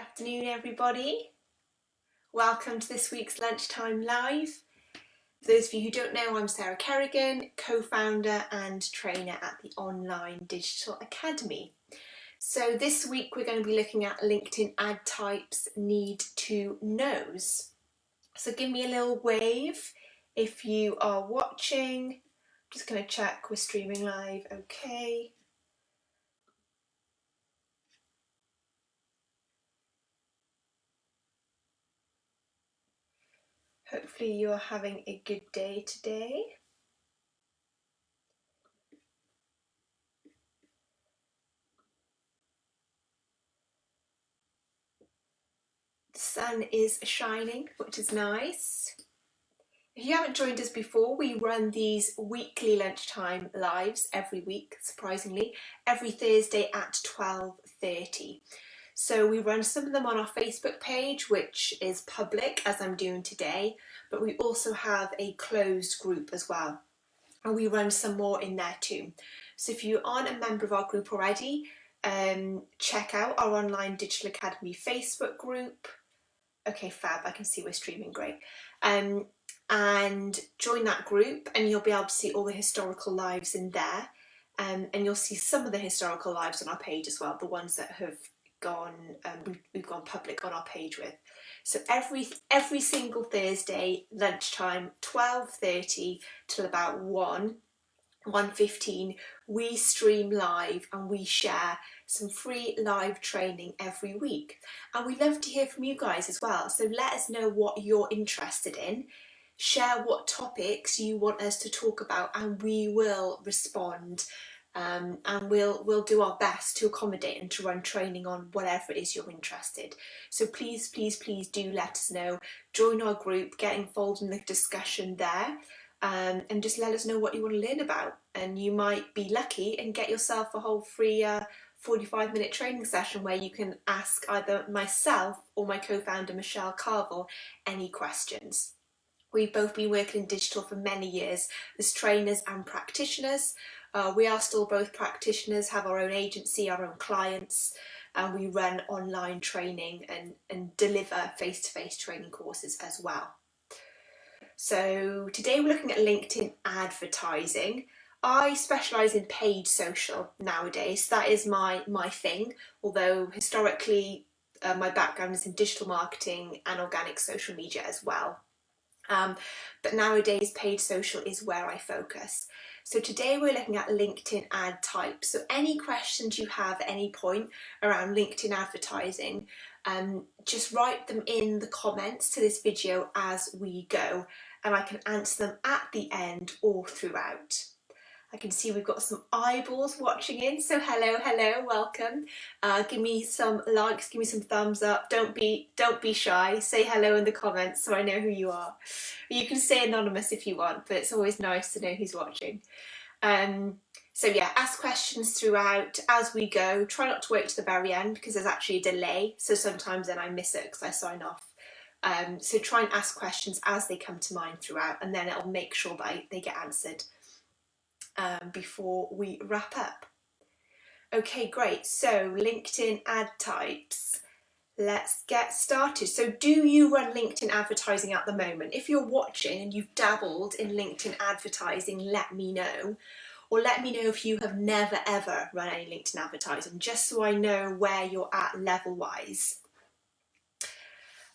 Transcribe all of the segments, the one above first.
afternoon, everybody. Welcome to this week's Lunchtime Live. For those of you who don't know, I'm Sarah Kerrigan, co-founder and trainer at the Online Digital Academy. So this week we're going to be looking at LinkedIn ad types need to knows. So give me a little wave if you are watching. I'm just going to check we're streaming live. Okay. Hopefully you're having a good day today. The sun is shining, which is nice. If you haven't joined us before, we run these weekly lunchtime lives every week, surprisingly, every Thursday at 12:30. So we run some of them on our Facebook page, which is public, as I'm doing today, but we also have a closed group as well. And we run some more in there too. So if you aren't a member of our group already, check out our Online Digital Academy Facebook group. Okay, fab, I can see we're streaming, great. And join that group and you'll be able to see all the historical lives in there. And you'll see some of the historical lives on our page as well, the ones that have gone, we've gone public on our page with. So every single Thursday, lunchtime, 12:30 till about 1:15, we stream live and we share some free live training every week. And we love to hear from you guys as well. So let us know what you're interested in. Share what topics you want us to talk about and we will respond. And we'll do our best to accommodate and to run training on whatever it is you're interested. So please do let us know. Join our group, get involved in the discussion there. And just let us know what you want to learn about, and you might be lucky and get yourself a whole free 45-minute training session where you can ask either myself or my co-founder Michelle Carville any questions. We've both been working in digital for many years as trainers and practitioners. We are still both practitioners, have our own agency, our own clients, and we run online training and deliver face-to-face training courses as well. So today we're looking at LinkedIn advertising. I specialise in paid social nowadays. That is my thing, although historically my background is in digital marketing and organic social media as well. But nowadays paid social is where I focus. So today we're looking at LinkedIn ad types. So any questions you have at any point around LinkedIn advertising, just write them in the comments to this video as we go, and I can answer them at the end or throughout. I can see we've got some eyeballs watching in, so hello, welcome. Give me some likes, give me some thumbs up. Don't be shy. Say hello in the comments so I know who you are. You can say anonymous if you want, but it's always nice to know who's watching. So yeah, ask questions throughout as we go. Try not to wait to the very end because there's actually a delay, so sometimes then I miss it because I sign off. So try and ask questions as they come to mind throughout, and then it'll make sure that they get answered before we wrap up. Okay, great. So LinkedIn ad types. Let's get started. So do you run LinkedIn advertising at the moment? If you're watching and you've dabbled in LinkedIn advertising, let me know. Or let me know if you have never ever run any LinkedIn advertising, just so I know where you're at level-wise.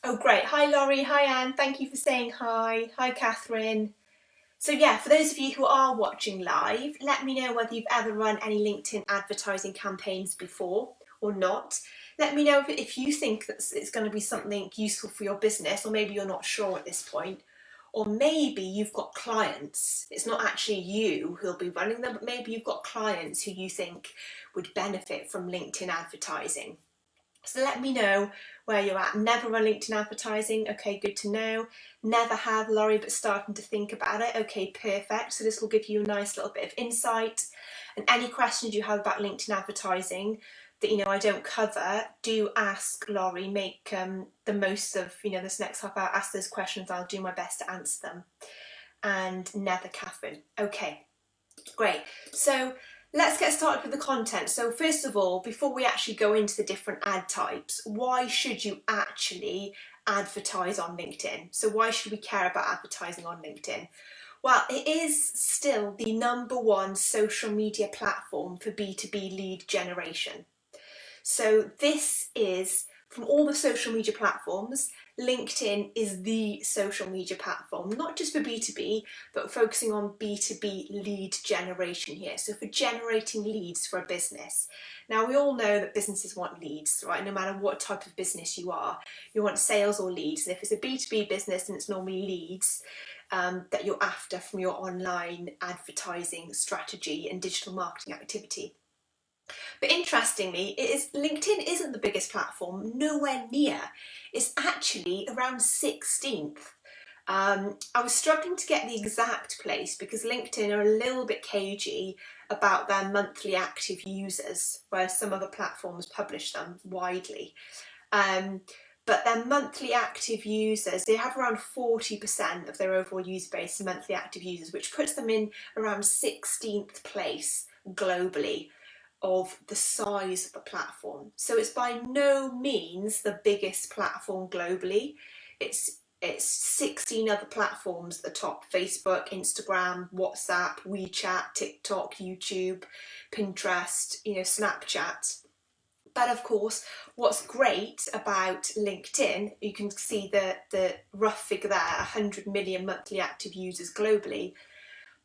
Oh, great. Hi, Laurie. Hi, Anne. Thank you for saying hi. Hi, Catherine. So yeah, for those of you who are watching live, let me know whether you've ever run any LinkedIn advertising campaigns before or not. Let me know if you think that it's going to be something useful for your business, or maybe you're not sure at this point. Or maybe you've got clients, it's not actually you who'll be running them, but maybe you've got clients who you think would benefit from LinkedIn advertising. So let me know where you're at. Never run LinkedIn advertising, okay, good to know. Never have, Laurie, but starting to think about it, okay, perfect. So this will give you a nice little bit of insight. And any questions you have about LinkedIn advertising that I don't cover, do ask Laurie. Make the most of this next half hour. Ask those questions. I'll do my best to answer them. And never Catherine. Okay, great. So Let's get started with the content. So first of all, before we actually go into the different ad types, why should you actually advertise on LinkedIn? So why should we care about advertising on LinkedIn? Well, it is still the #1 social media platform for B2B lead generation. So this is, from all the social media platforms, LinkedIn is the social media platform, not just for B2B, but focusing on B2B lead generation here. So for generating leads for a business. Now, we all know that businesses want leads, right? No matter what type of business you are, you want sales or leads. And if it's a B2B business, then it's normally leads that you're after from your online advertising strategy and digital marketing activity. But interestingly, LinkedIn isn't the biggest platform, nowhere near. It's actually around 16th. I was struggling to get the exact place because LinkedIn are a little bit cagey about their monthly active users, whereas some other platforms publish them widely. But their monthly active users, they have around 40% of their overall user base monthly active users, which puts them in around 16th place globally of the size of the platform. So it's by no means the biggest platform globally. It's 16 other platforms at the top: Facebook, Instagram, WhatsApp, WeChat, TikTok, YouTube, Pinterest, Snapchat. But of course, what's great about LinkedIn, you can see the rough figure there, 100 million monthly active users globally.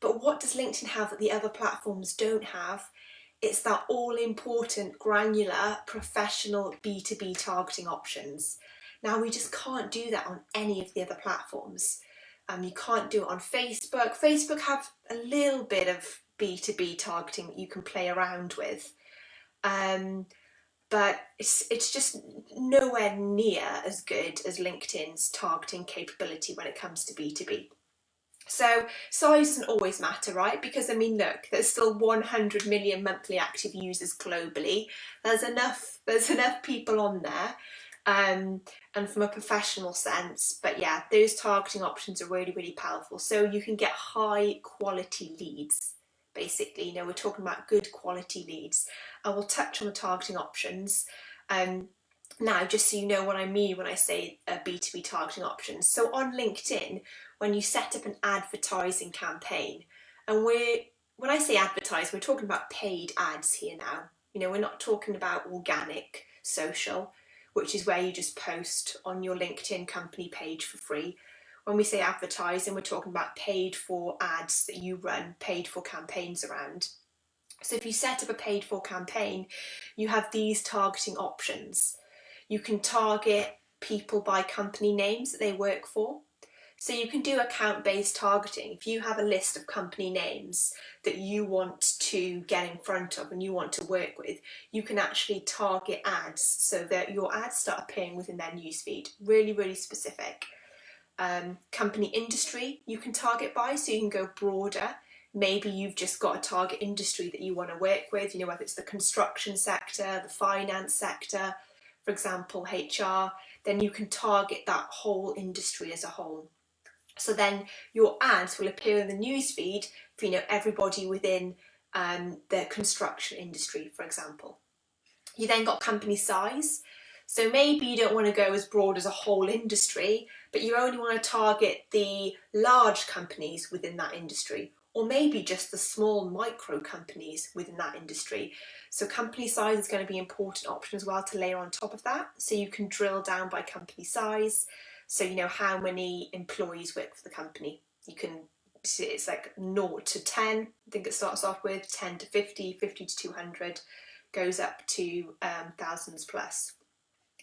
But what does LinkedIn have that the other platforms don't have? It's that all-important, granular, professional B2B targeting options. Now, we just can't do that on any of the other platforms. You can't do it on Facebook. Facebook have a little bit of B2B targeting that you can play around with. But it's just nowhere near as good as LinkedIn's targeting capability when it comes to B2B. So size doesn't always matter, right? Because look, there's still 100 million monthly active users globally. There's enough people on there, and from a professional sense. But yeah, those targeting options are really, really powerful. So you can get high quality leads. Basically, we're talking about good quality leads. I will touch on the targeting options. Now, just so you know what I mean when I say B2B targeting options. So on LinkedIn, when you set up an advertising campaign, and when I say advertise, we're talking about paid ads here now. We're not talking about organic social, which is where you just post on your LinkedIn company page for free. When we say advertising, we're talking about paid for ads that you run, paid for campaigns around. So if you set up a paid for campaign, you have these targeting options. You can target people by company names that they work for. So you can do account-based targeting. If you have a list of company names that you want to get in front of and you want to work with, you can actually target ads so that your ads start appearing within their newsfeed. Really, really specific. Company industry you can target by, so you can go broader. Maybe you've just got a target industry that you want to work with, whether it's the construction sector, the finance sector, for example, HR, then you can target that whole industry as a whole. So then your ads will appear in the newsfeed for everybody within the construction industry, for example. You then got company size. So maybe you don't want to go as broad as a whole industry, but you only want to target the large companies within that industry, or maybe just the small micro companies within that industry. So company size is going to be an important option as well to layer on top of that. So you can drill down by company size. So how many employees work for the company. You can see it's like 0 to 10. I think it starts off with 10 to 50, 50 to 200, goes up to thousands plus.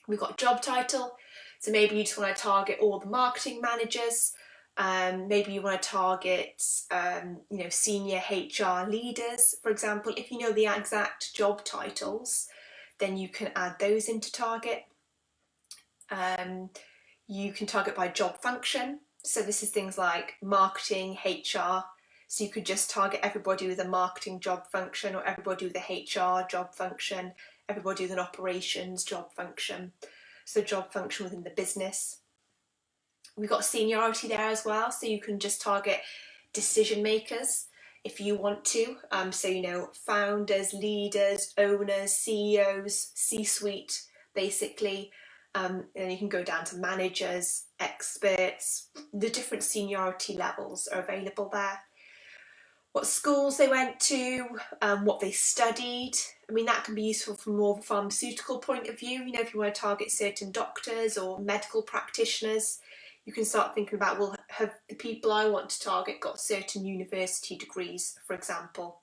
We've got job title. So maybe you just want to target all the marketing managers. Maybe you want to target, senior HR leaders, for example. If you know the exact job titles, then you can add those into target. You can target by job function. So this is things like marketing, HR. So you could just target everybody with a marketing job function, or everybody with a HR job function, everybody with an operations job function. So job function within the business. We've got seniority there as well. So you can just target decision makers. if you want to. So, you know, founders, leaders, owners, CEOs, C-suite, basically. And you can go down to managers, experts. The different seniority levels are available there. What schools they went to, what they studied. I mean, that can be useful from more of a pharmaceutical point of view. You know, if you want to target certain doctors or medical practitioners, you can start thinking about, well, have the people I want to target got certain university degrees, for example?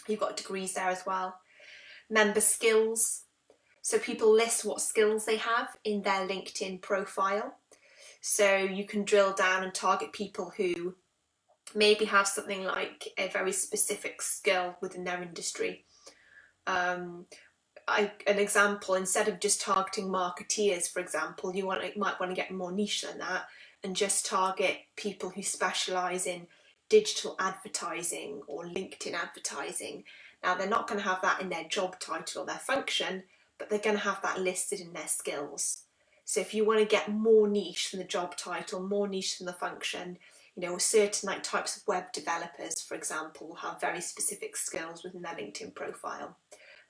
You've got degrees there as well. Member skills. So people list what skills they have in their LinkedIn profile. So you can drill down and target people who maybe have something like a very specific skill within their industry. An example, instead of just targeting marketeers, for example, you might want to get more niche than that and just target people who specialise in digital advertising or LinkedIn advertising. Now, they're not going to have that in their job title or their function, but they're going to have that listed in their skills. So if you want to get more niche than the job title, more niche than the function, you know, certain like types of web developers, for example, will have very specific skills within their LinkedIn profile,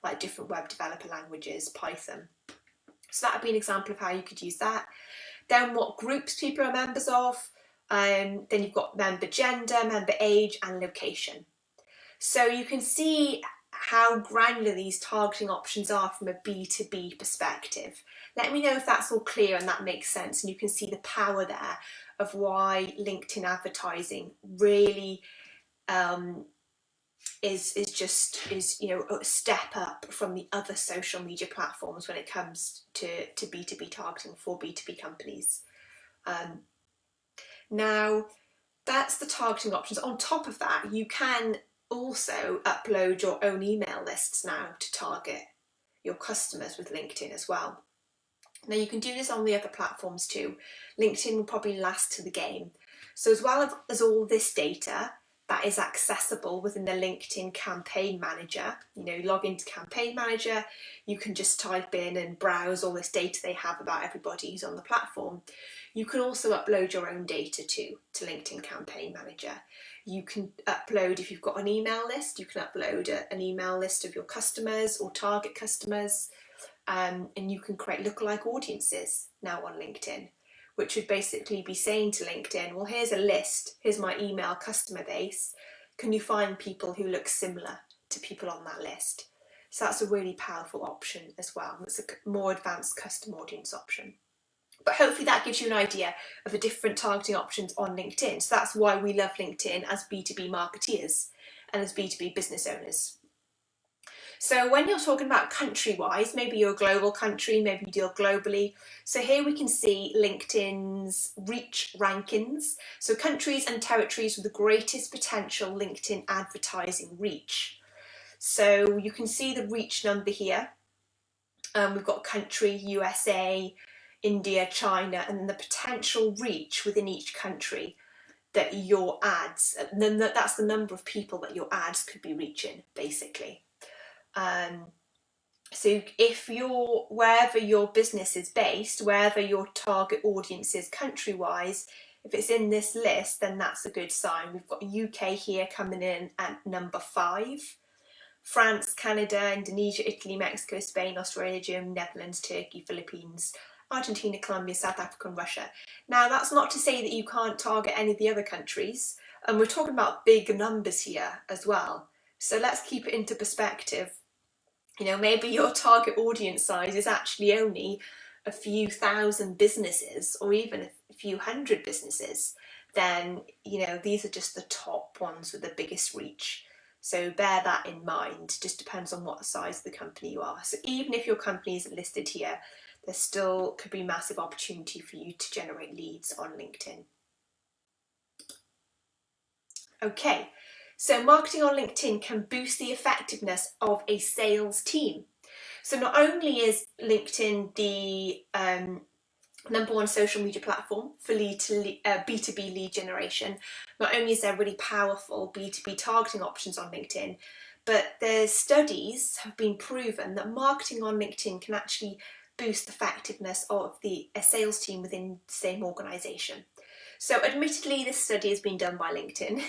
like different web developer languages, Python. So that would be an example of how you could use that. Then what groups people are members of. Then you've got member gender, member age, and location. So you can see how granular these targeting options are from a B2B perspective. Let me know if that's all clear and that makes sense, and you can see the power there of why LinkedIn advertising really is you know, a step up from the other social media platforms when it comes to B2B targeting for B2B companies. Now, that's the targeting options. On top of that, you can also upload your own email lists now to target your customers with LinkedIn as well. Now, you can do this on the other platforms too. LinkedIn will probably last to the game. So as well as all this data that is accessible within the LinkedIn Campaign Manager, you know, log into Campaign Manager, you can just type in and browse all this data they have about everybody who's on the platform. You can also upload your own data too to LinkedIn Campaign Manager. You can upload, if you've got an email list, you can upload an email list of your customers or target customers. And you can create lookalike audiences now on LinkedIn, which would basically be saying to LinkedIn, well, here's a list, here's my email customer base. Can you find people who look similar to people on that list? So that's a really powerful option as well. It's a more advanced custom audience option. But hopefully that gives you an idea of the different targeting options on LinkedIn. So that's why we love LinkedIn as B2B marketeers and as B2B business owners. So when you're talking about country-wise, maybe you're a global country, maybe you deal globally. So here we can see LinkedIn's reach rankings. So countries and territories with the greatest potential LinkedIn advertising reach. So you can see the reach number here. We've got country, USA, India, China, and then the potential reach within each country that your ads, and then that's the number of people that your ads could be reaching, basically. So if wherever your business is based, wherever your target audience is country-wise, if it's in this list, then that's a good sign. We've got UK here coming in at number 5. France, Canada, Indonesia, Italy, Mexico, Spain, Australia, Germany, Netherlands, Turkey, Philippines, Argentina, Colombia, South Africa and Russia. Now, that's not to say that you can't target any of the other countries, and we're talking about big numbers here as well. So let's keep it into perspective. You know, maybe your target audience size is actually only a few thousand businesses or even a few hundred businesses. Then, you know, these are just the top ones with the biggest reach. So bear that in mind. Just depends on what size of the company you are. So even if your company isn't listed here, there still could be massive opportunity for you to generate leads on LinkedIn. Okay. So marketing on LinkedIn can boost the effectiveness of a sales team. So not only is LinkedIn the number 1 social media platform for B2B lead generation, not only is there really powerful B2B targeting options on LinkedIn, but the studies have been proven that marketing on LinkedIn can actually boost the effectiveness of a sales team within the same organisation. So admittedly, this study has been done by LinkedIn.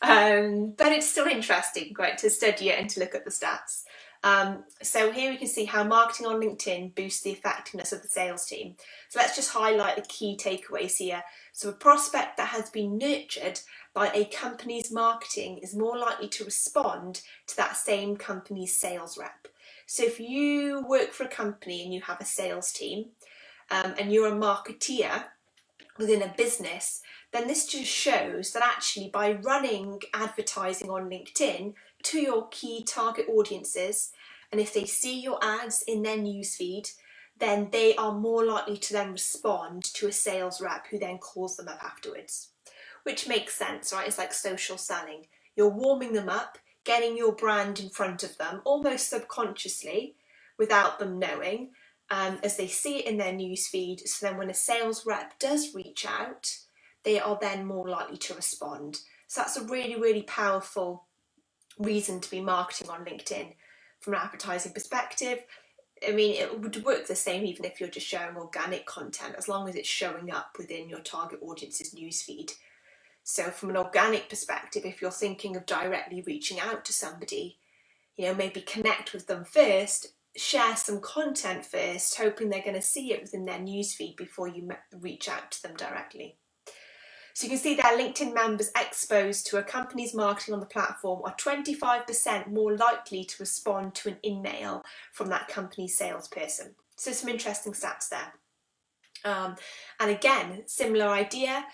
but it's still interesting, right, to study it and to look at the stats. So here we can see how marketing on LinkedIn boosts the effectiveness of the sales team. So let's just highlight the key takeaways here. So a prospect that has been nurtured by a company's marketing is more likely to respond to that same company's sales rep. So if you work for a company and you have a sales team, and you're a marketeer within a business, then this just shows that actually by running advertising on LinkedIn to your key target audiences, and if they see your ads in their newsfeed, then they are more likely to then respond to a sales rep who then calls them up afterwards. Which makes sense, right? It's like social selling. You're warming them up, getting your brand in front of them, almost subconsciously, without them knowing, as they see it in their newsfeed. So then when a sales rep does reach out, they are then more likely to respond. So that's a really, really powerful reason to be marketing on LinkedIn from an advertising perspective. I mean, it would work the same even if you're just sharing organic content, as long as it's showing up within your target audience's newsfeed. So from an organic perspective, if you're thinking of directly reaching out to somebody, maybe connect with them first, share some content first, hoping they're going to see it within their newsfeed before you reach out to them directly. So you can see that LinkedIn members exposed to a company's marketing on the platform are 25% more likely to respond to an email from that company's salesperson. So some interesting stats there. And again, similar idea,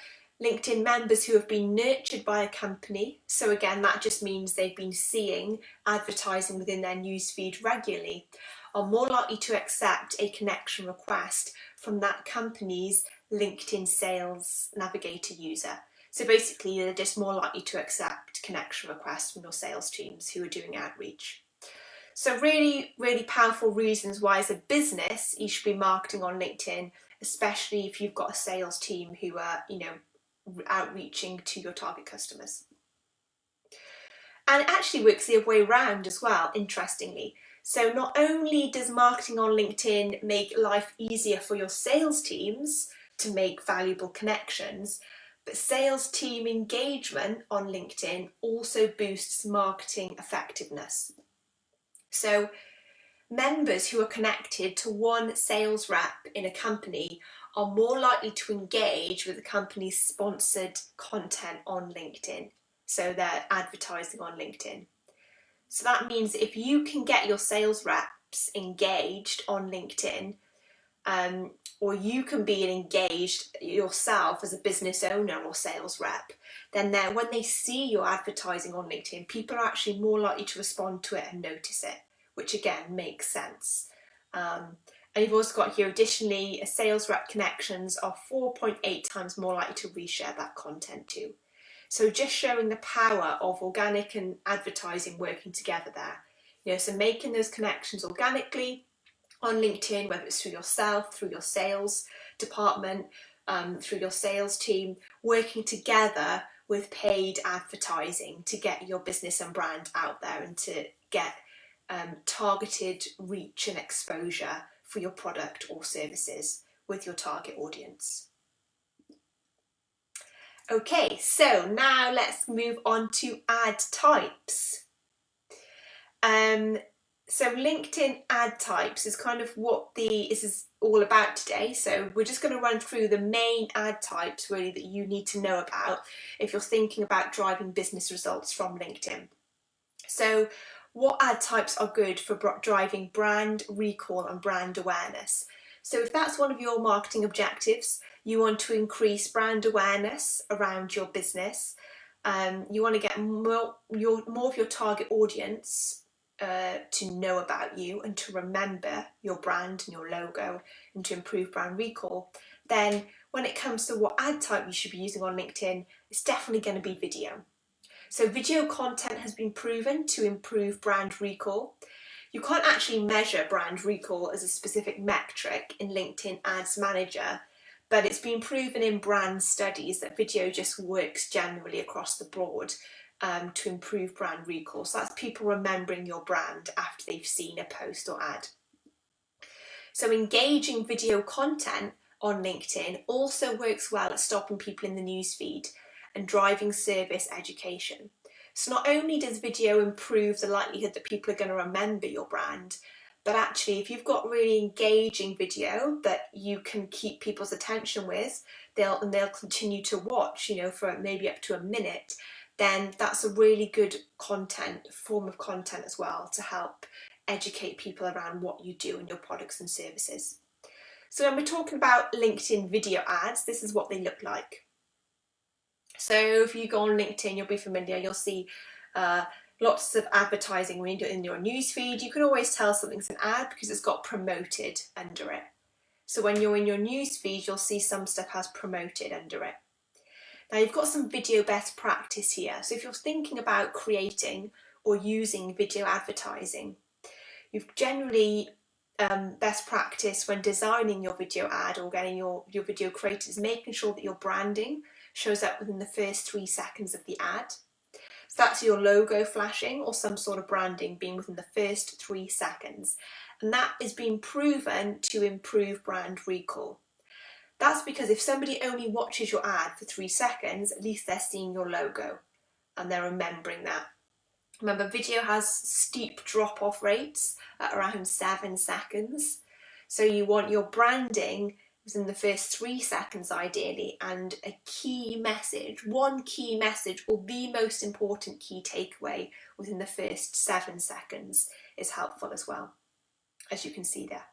LinkedIn members who have been nurtured by a company, so again that just means they've been seeing advertising within their newsfeed regularly, are more likely to accept a connection request from that company's LinkedIn Sales Navigator user. So basically they're just more likely to accept connection requests from your sales teams who are doing outreach. So really, really powerful reasons why as a business you should be marketing on LinkedIn, especially if you've got a sales team who are, outreaching to your target customers. And it actually works the other way around as well, interestingly. So not only does marketing on LinkedIn make life easier for your sales teams to make valuable connections, but sales team engagement on LinkedIn also boosts marketing effectiveness. So members who are connected to one sales rep in a company are more likely to engage with the company's sponsored content on LinkedIn. So they're advertising on LinkedIn. So that means if you can get your sales reps engaged on LinkedIn, or you can be engaged yourself as a business owner or sales rep, then when they see your advertising on LinkedIn, people are actually more likely to respond to it and notice it, which again makes sense. And you've also got here additionally, sales rep connections are 4.8 times more likely to reshare that content too. So just showing the power of organic and advertising working together there. So making those connections organically on LinkedIn, whether it's through yourself, through your sales department, through your sales team, working together with paid advertising to get your business and brand out there and to get targeted reach and exposure for your product or services with your target audience. Okay, so now let's move on to ad types. So LinkedIn ad types is kind of what this is all about today. So we're just going to run through the main ad types really that you need to know about if you're thinking about driving business results from LinkedIn. So what ad types are good for driving brand recall and brand awareness? So if that's one of your marketing objectives, you want to increase brand awareness around your business, you want to get more of your target audience to know about you and to remember your brand and your logo and to improve brand recall, then when it comes to what ad type you should be using on LinkedIn, it's definitely going to be video. So video content has been proven to improve brand recall. You can't actually measure brand recall as a specific metric in LinkedIn Ads Manager, but it's been proven in brand studies that video just works generally across the board to improve brand recall. So that's people remembering your brand after they've seen a post or ad. So engaging video content on LinkedIn also works well at stopping people in the newsfeed and driving service education. So not only does video improve the likelihood that people are going to remember your brand, but actually if you've got really engaging video that you can keep people's attention with, they'll continue to watch, you know, for maybe up to a minute, then that's a really good form of content as well to help educate people around what you do and your products and services. So when we're talking about LinkedIn video ads, this is what they look like. So if you go on LinkedIn, you'll be familiar, you'll see lots of advertising in your newsfeed. You can always tell something's an ad because it's got promoted under it. So when you're in your newsfeed, you'll see some stuff has promoted under it. Now you've got some video best practice here. So if you're thinking about creating or using video advertising, you've generally best practice when designing your video ad or getting your video created is making sure that your branding shows up within the first 3 seconds of the ad. So that's your logo flashing or some sort of branding being within the first 3 seconds. And that is being proven to improve brand recall. That's because if somebody only watches your ad for 3 seconds, at least they're seeing your logo and they're remembering that. Remember, video has steep drop-off rates at around 7 seconds. So you want your branding within the first 3 seconds ideally, and a key message, one key message or the most important key takeaway within the first 7 seconds is helpful as well, as you can see there.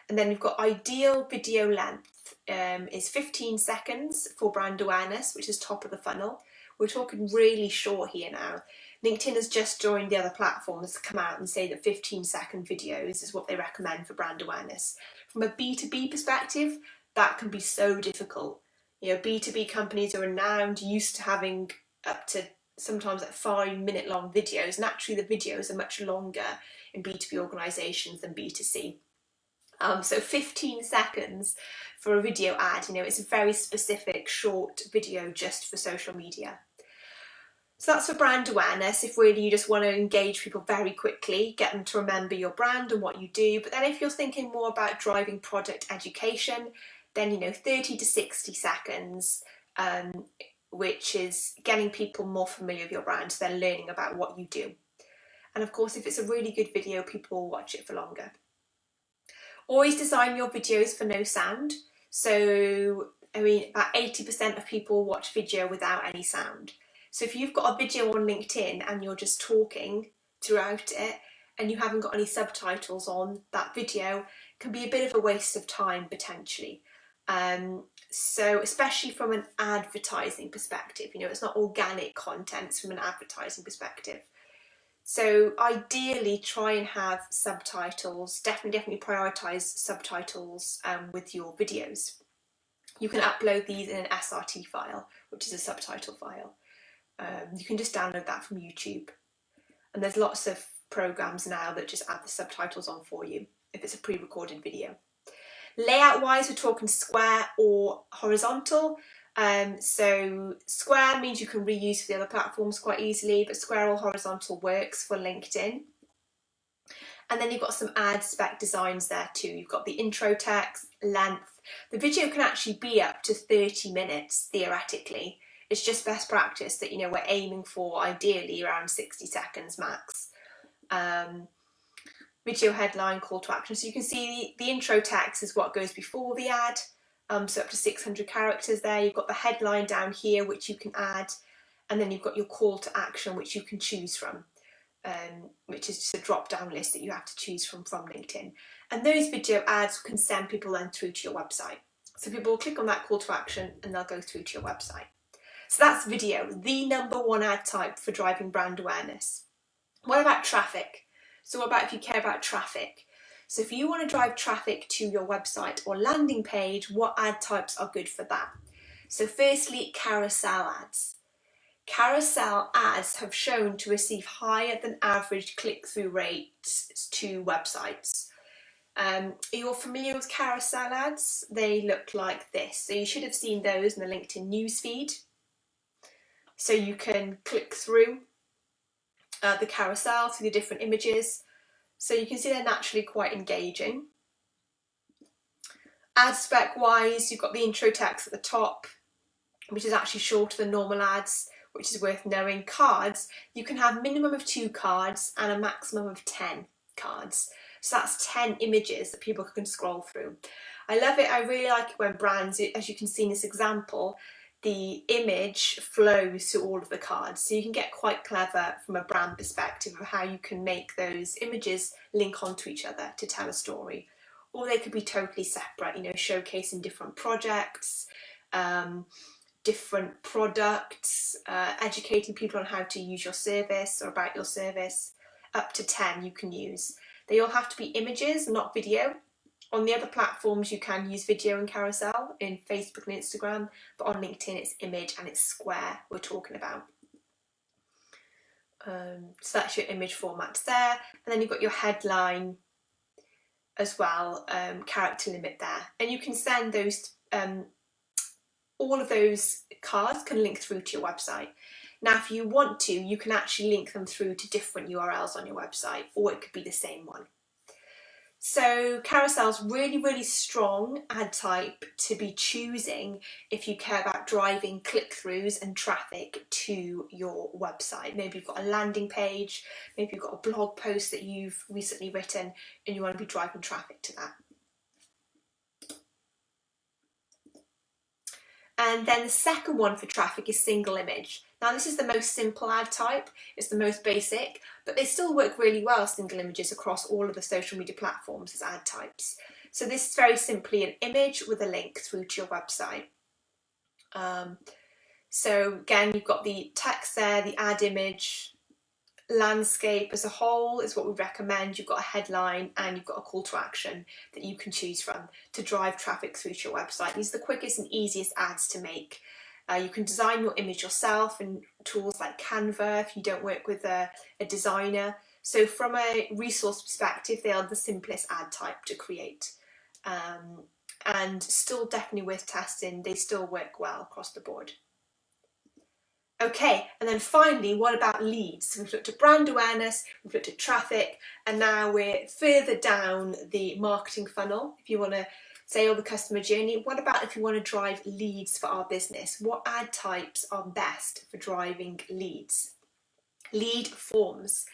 And then we've got ideal video length is 15 seconds for brand awareness, which is top of the funnel. We're talking really short here now. LinkedIn has just joined the other platforms to come out and say that 15-second videos is what they recommend for brand awareness. From a B2B perspective, that can be so difficult. You know, B2B companies are renowned, used to having up to sometimes like 5-minute long videos. Naturally, the videos are much longer in B2B organisations than B2C. So 15 seconds for a video ad, you know, it's a very specific short video just for social media. So that's for brand awareness, if really you just want to engage people very quickly, get them to remember your brand and what you do. But then if you're thinking more about driving product education, then, you know, 30 to 60 seconds, which is getting people more familiar with your brand, so they're learning about what you do. And of course, if it's a really good video, people will watch it for longer. Always design your videos for no sound. So, I mean, about 80% of people watch video without any sound. So if you've got a video on LinkedIn and you're just talking throughout it and you haven't got any subtitles on, that video can be a bit of a waste of time potentially. So especially from an advertising perspective, you know, it's not organic content, it's from an advertising perspective. So ideally try and have subtitles, definitely prioritise subtitles with your videos. You can upload these in an SRT file, which is a subtitle file. You can just download that from YouTube. And there's lots of programs now that just add the subtitles on for you if it's a pre-recorded video. Layout wise, we're talking square or horizontal. So square means you can reuse for the other platforms quite easily, but square or horizontal works for LinkedIn. And then you've got some ad spec designs there too. You've got the intro text, length. The video can actually be up to 30 minutes theoretically. It's just best practice that, you know, we're aiming for ideally around 60 seconds max. Video headline, call to action. So you can see the intro text is what goes before the ad. So up to 600 characters there. You've got the headline down here, which you can add. And then you've got your call to action, which you can choose from, which is just a drop-down list that you have to choose from LinkedIn. And those video ads can send people then through to your website. So people will click on that call to action and they'll go through to your website. So that's video, the #1 ad type for driving brand awareness. What about traffic? So what about if you care about traffic? So if you want to drive traffic to your website or landing page, what ad types are good for that? So firstly, carousel ads. Carousel ads have shown to receive higher than average click-through rates to websites. You're familiar with carousel ads? They look like this. So you should have seen those in the LinkedIn newsfeed. So you can click through the carousel through the different images. So you can see they're naturally quite engaging. Ad spec wise, you've got the intro text at the top, which is actually shorter than normal ads, which is worth knowing. Cards, you can have minimum of 2 cards and a maximum of 10 cards. So that's 10 images that people can scroll through. I love it. I really like it when brands, as you can see in this example, the image flows to all of the cards. So you can get quite clever from a brand perspective of how you can make those images link onto each other to tell a story. Or they could be totally separate, you know, showcasing different projects, different products, educating people on how to use your service or about your service. Up to 10 you can use. They all have to be images, not video. On the other platforms you can use video in Carousel, in Facebook and Instagram, but on LinkedIn it's image and it's square we're talking about. So that's your image formats there, and then you've got your headline as well, character limit there, and you can send those, all of those cards can link through to your website. Now if you want to, you can actually link them through to different URLs on your website, or it could be the same one. So Carousel's really, really strong ad type to be choosing if you care about driving click-throughs and traffic to your website. Maybe you've got a landing page, maybe you've got a blog post that you've recently written and you want to be driving traffic to that. And then the second one for traffic is single image. Now this is the most simple ad type, it's the most basic, but they still work really well, single images, across all of the social media platforms as ad types. So this is very simply an image with a link through to your website. So again, you've got the text there, the ad image, landscape as a whole is what we recommend. You've got a headline and you've got a call to action that you can choose from to drive traffic through to your website. These are the quickest and easiest ads to make. You can design your image yourself in tools like Canva if you don't work with a designer. So from a resource perspective, they are the simplest ad type to create, and still definitely worth testing. They still work well across the board. Okay, and then finally, what about leads? So we've looked at brand awareness, we've looked at traffic, and now we're further down the marketing funnel. If you want to say, the customer journey, what about if you want to drive leads for our business? What ad types are best for driving leads? Lead forms.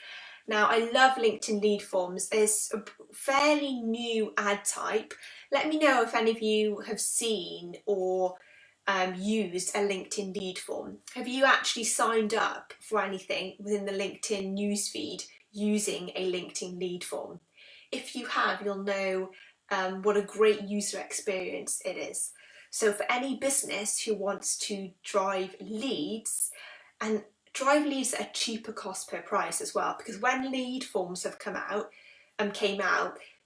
Now, I love LinkedIn lead forms. It's a fairly new ad type. Let me know if any of you have seen or used a LinkedIn lead form. Have you actually signed up for anything within the LinkedIn newsfeed using a LinkedIn lead form? If you have, you'll know what a great user experience it is. So for any business who wants to drive leads, and drive leads at a cheaper cost per price as well, because when lead forms have came out,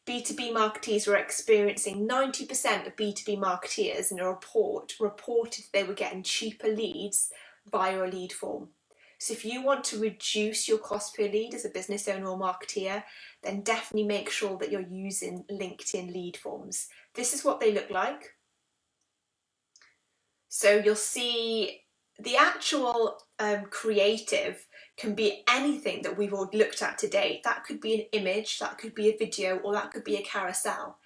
B2B marketeers were experiencing 90% of B2B marketeers in a report reported they were getting cheaper leads via a lead form. So if you want to reduce your cost per lead as a business owner or marketeer, then definitely make sure that you're using LinkedIn lead forms. This is what they look like. So you'll see the actual creative can be anything that we've all looked at today. That could be an image, that could be a video, or that could be a carousel.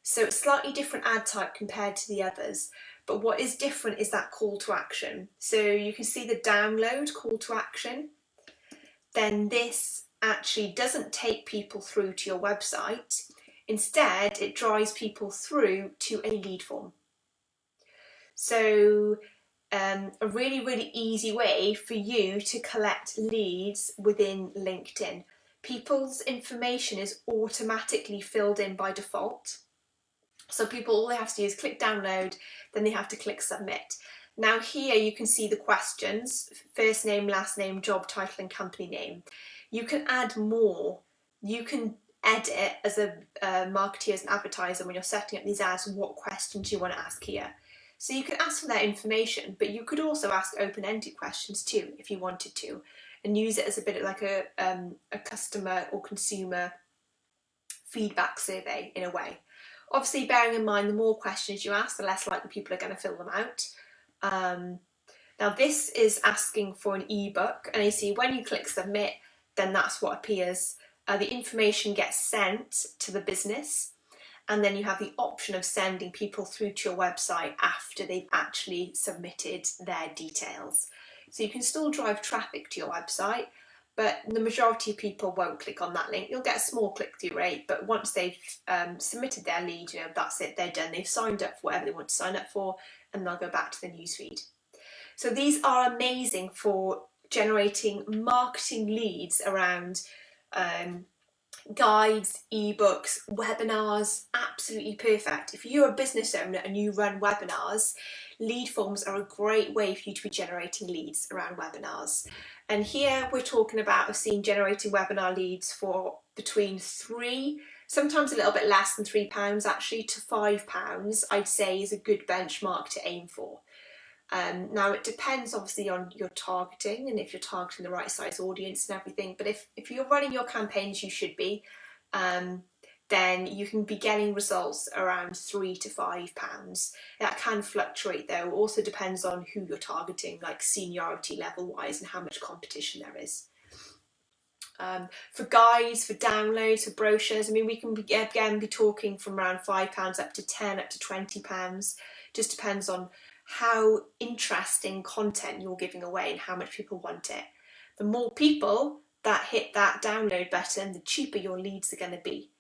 So it's slightly different ad type compared to the others. But what is different is that call to action. So you can see the download call to action. Then this actually doesn't take people through to your website. Instead, it drives people through to a lead form. So a really, really easy way for you to collect leads within LinkedIn. People's information is automatically filled in by default. So people, all they have to do is click download, then they have to click submit. Now here you can see the questions, first name, last name, job title and company name. You can add more. You can edit as a marketer, as an advertiser, when you're setting up these ads, what questions you want to ask here. So you can ask for that information, but you could also ask open-ended questions too, if you wanted to, and use it as a bit like a customer or consumer feedback survey in a way. Obviously, bearing in mind, the more questions you ask, the less likely people are going to fill them out. Now this is asking for an ebook, and you see when you click submit, then that's what appears. The information gets sent to the business, and then you have the option of sending people through to your website after they've actually submitted their details. So you can still drive traffic to your website, but the majority of people won't click on that link. You'll get a small click-through rate, but once they've submitted their lead, you know, that's it, they're done. They've signed up for whatever they want to sign up for, and they'll go back to the newsfeed. So these are amazing for generating marketing leads around guides, ebooks, webinars. Absolutely perfect. If you're a business owner and you run webinars, lead forms are a great way for you to be generating leads around webinars. And here we're talking about, I've seen generating webinar leads for between £3, sometimes a little bit less than £3 actually, to £5, I'd say is a good benchmark to aim for. Now it depends obviously on your targeting and if you're targeting the right size audience and everything, but if you're running your campaigns, you should be, then you can be getting results around £3 to £5. That can fluctuate though, it also depends on who you're targeting, like seniority level wise and how much competition there is. For guides, for downloads, for brochures, I mean, we can again be talking from around £5 up to £10, up to £20. Just depends on how interesting content you're giving away and how much people want it. The more people that hit that download button, the cheaper your leads are going to be.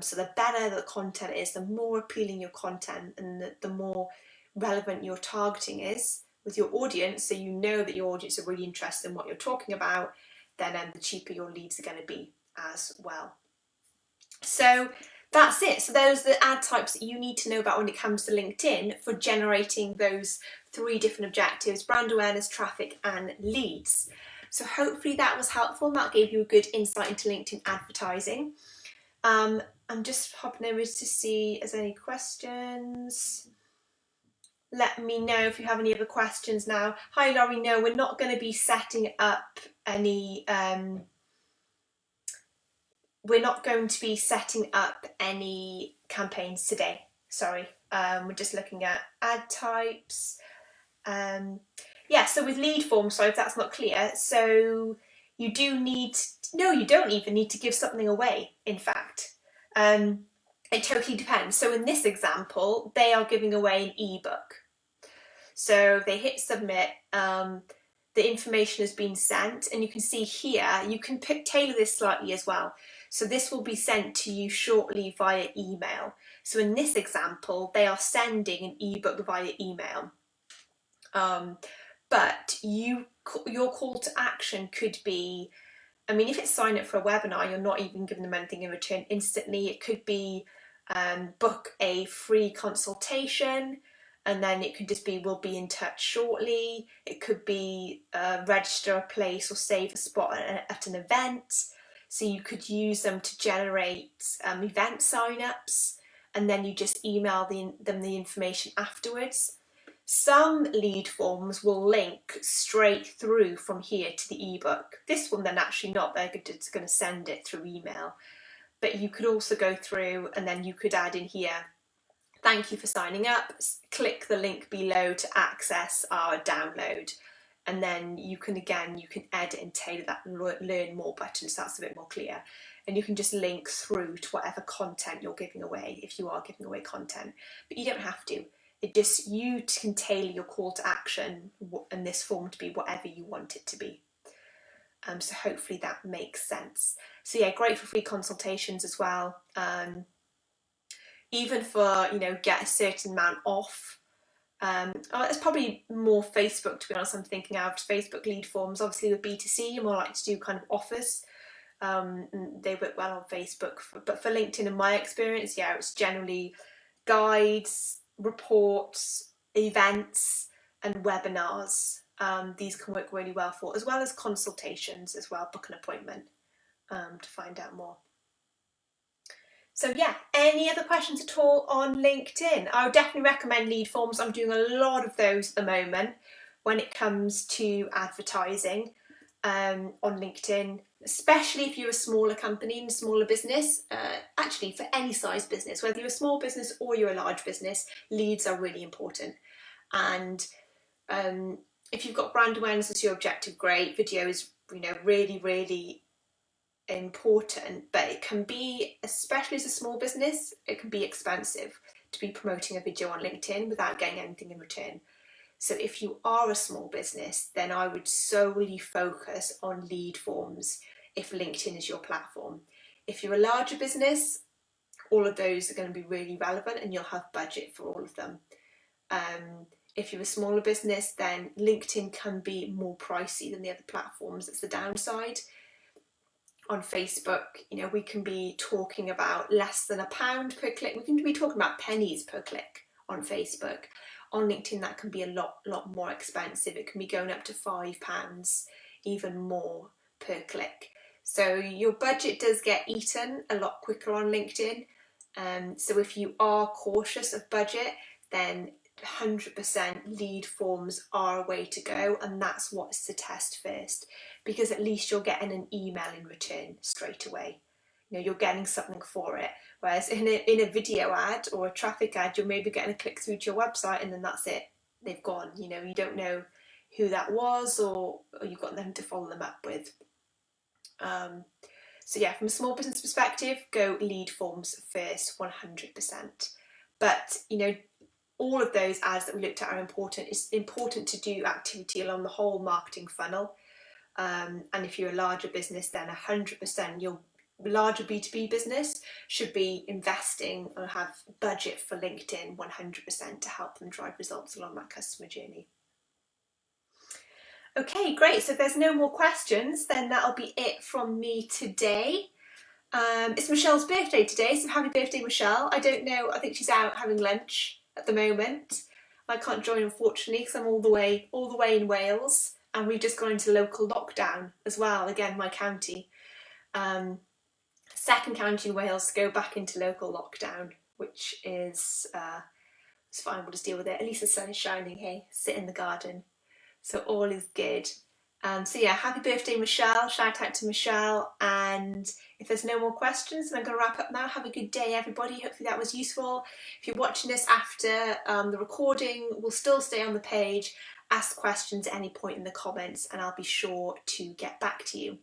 So the better the content is, the more appealing your content and the more relevant your targeting is with your audience, so you know that your audience are really interested in what you're talking about, then the cheaper your leads are going to be as well. So that's it. So those are the ad types that you need to know about when it comes to LinkedIn for generating those 3 different objectives: brand awareness, traffic and leads. So hopefully that was helpful and that gave you a good insight into LinkedIn advertising. I'm just hopping over to see if there's any questions. Let me know if you have any other questions now. Hi Laurie, no, we're not going to be setting up any campaigns today, sorry. We're just looking at ad types. Yeah, so with lead forms, sorry if that's not clear, so you do need, no, you don't even need to give something away, in fact. It totally depends. So in this example, they are giving away an ebook. So they hit submit, the information has been sent, and you can see here, you can tailor this slightly as well. So this will be sent to you shortly via email. So in this example, they are sending an ebook via email. But your call to action could be, I mean, if it's sign up for a webinar, you're not even giving them anything in return instantly. It could be book a free consultation, and then it could just be, we'll be in touch shortly. It could be register a place or save a spot at an event. So you could use them to generate event sign-ups, and then you just email them the information afterwards. Some lead forms will link straight through from here to the ebook. This one then actually not, they're just going to send it through email. But you could also go through and then you could add in here, thank you for signing up, click the link below to access our download. And then you can edit and tailor that learn more button, so that's a bit more clear. And you can just link through to whatever content you're giving away if you are giving away content. But you don't have to. You can tailor your call to action and this form to be whatever you want it to be. So hopefully that makes sense. So yeah, great for free consultations as well. Even for, get a certain amount off. It's probably more Facebook, to be honest. I'm thinking out Facebook lead forms. Obviously with B2C, you're more likely to do kind of offers. They work well on Facebook, but for LinkedIn, in my experience, yeah, it's generally guides, reports, events and webinars. These can work really well for, as well as consultations as well, book an appointment to find out more. So yeah, any other questions at all on LinkedIn? I would definitely recommend lead forms. I'm doing a lot of those at the moment when it comes to advertising on LinkedIn, especially if you're a smaller company and a smaller business. Actually, for any size business, whether you're a small business or you're a large business, leads are really important. And if you've got brand awareness as your objective, great. Video is, really, really important, but it can be, especially as a small business, it can be expensive to be promoting a video on LinkedIn without getting anything in return. So if you are a small business, then I would solely focus on lead forms if LinkedIn is your platform. If you're a larger business, all of those are going to be really relevant and you'll have budget for all of them. If you're a smaller business, then LinkedIn can be more pricey than the other platforms. That's the downside. On Facebook, we can be talking about less than £1 per click. We can be talking about pennies per click on Facebook. On LinkedIn, that can be a lot more expensive. It can be going up to £5, even more per click. So your budget does get eaten a lot quicker on LinkedIn. So if you are cautious of budget, then 100% lead forms are a way to go, and that's what's to test first, because at least you're getting an email in return straight away. You're getting something for it, whereas in a video ad or a traffic ad, you're maybe getting a click through to your website and then that's it, they've gone. You don't know who that was, or you've got them to follow them up with. So yeah, from a small business perspective, go lead forms first, 100%. But all of those ads that we looked at are important. It's important to do activity along the whole marketing funnel. And if you're a larger business, then 100%, your larger B2B business should be investing or have budget for LinkedIn 100% to help them drive results along that customer journey. Okay, great. So if there's no more questions, then that'll be it from me today. It's Michelle's birthday today, so happy birthday, Michelle. I don't know, I think she's out having lunch at the moment. I can't join, unfortunately, because I'm all the way in Wales, and we've just gone into local lockdown as well. Again, my county, second county in Wales to go back into local lockdown, which is it's fine. We'll just deal with it. At least the sun is shining. Hey, sit in the garden, so all is good. So yeah, happy birthday, Michelle. Shout out to Michelle. And if there's no more questions, then I'm going to wrap up now. Have a good day, everybody. Hopefully that was useful. If you're watching this after the recording, we'll still stay on the page. Ask questions at any point in the comments and I'll be sure to get back to you.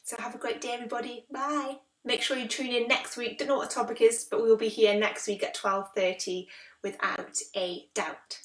So have a great day, everybody. Bye. Make sure you tune in next week. Don't know what the topic is, but we will be here next week at 12:30 without a doubt.